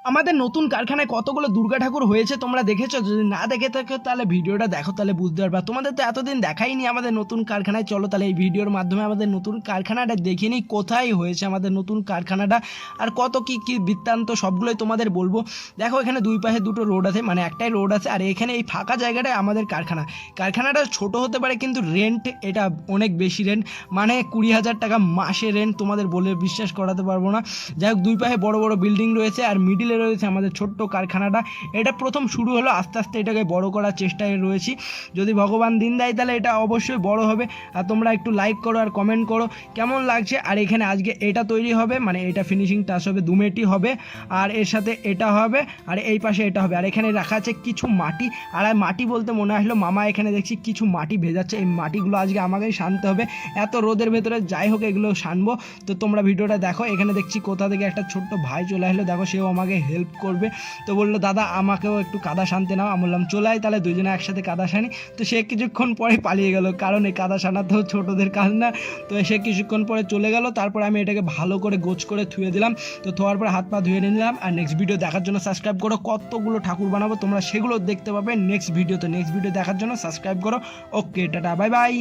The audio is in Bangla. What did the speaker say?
আমাদের নতুন কারখানায় কতগুলো দুর্গা ঠাকুর হয়েছে তোমরা দেখেছো? যদি না দেখে থাকো তাহলে ভিডিওটা দেখো, তাহলে বুঝতে পারবা। তোমাদের তো এতদিন দেখাইনি আমাদের নতুন কারখানায়, চলো তাহলে এই ভিডিওর মাধ্যমে আমাদের নতুন কারখানাটা দেখে নিই, কোথায় হয়েছে আমাদের নতুন কারখানাটা আর কত কি কি বৃত্তান্ত সবগুলোই তোমাদের বলবো। দেখো এখানে দুই পাশে দুটো রোড আছে, মানে একটাই রোড আছে, আর এখানে এই ফাঁকা জায়গাটায় আমাদের কারখানাটা ছোট হতে পারে কিন্তু রেন্ট এটা অনেক বেশি রেন্ট, মানে 20,000 টাকা মাসে রেন্ট, তোমাদের বলে বিশ্বাস করাতে পারবো না। যাই হোক দুই পাশে বড় বড় বিল্ডিং রয়েছে আর মিডিলে রয়েছে আমাদের ছোট্ট কারখানাটা। এটা প্রথম শুরু হলো, আস্তে আস্তে এটাকে বড় করার চেষ্টায় রয়েছি। যদি ভগবান দিন দেয় তাহলে এটা অবশ্যই বড় হবে। আর তোমরা একটু লাইক করো আর কমেন্ট করো কেমন লাগছে। আর এখানে আজকে এটা তৈরি হবে, মানে এটা ফিনিশিং টাচ হবে, দুমেটি হবে আর এর সাথে এটা হবে আর এই পাশে এটা হবে। আর এখানে রাখা আছে কিছু মাটি, আর মাটি বলতে মনে আসলো মামা এখানে দেখছি কিছু মাটি ভেজাচ্ছে, এই মাটিগুলো আজকে আমাকেই শানতে হবে এত রোদের ভেতরে। যাই হোক এগুলো শানবো, তো তোমরা ভিডিওটা দেখো। এখানে দেখছি কোথা থেকে একটা ছোট্ট ভাই চলে আসলো, দেখো সেও আমাকে হেল্প করবে। তো বললো দাদা আমাকেও একটু কাদা শানতে নাও। আমি বললাম চলে আয় তাহলে দুজনে একসাথে কাদা শানি। তো সে কিছুক্ষণ পরে পালিয়ে গেল, কারণ এই কাদা শানা তো ছোটোদের কাজ না। তো সে কিছুক্ষণ পরে চলে গেল, তারপরে আমি এটাকে ভালো করে গোছ করে ধুয়ে দিলাম। তো ধোয়ার পরে হাত পা ধুয়ে নিলাম। আর নেক্সট ভিডিও দেখার জন্য সাবস্ক্রাইব করো, কতগুলো ঠাকুর বানাবো তোমরা সেগুলো দেখতে পাবে নেক্সট ভিডিওতে। নেক্সট ভিডিও দেখার জন্য সাবস্ক্রাইব করো। ওকে টাটা বাই বাই।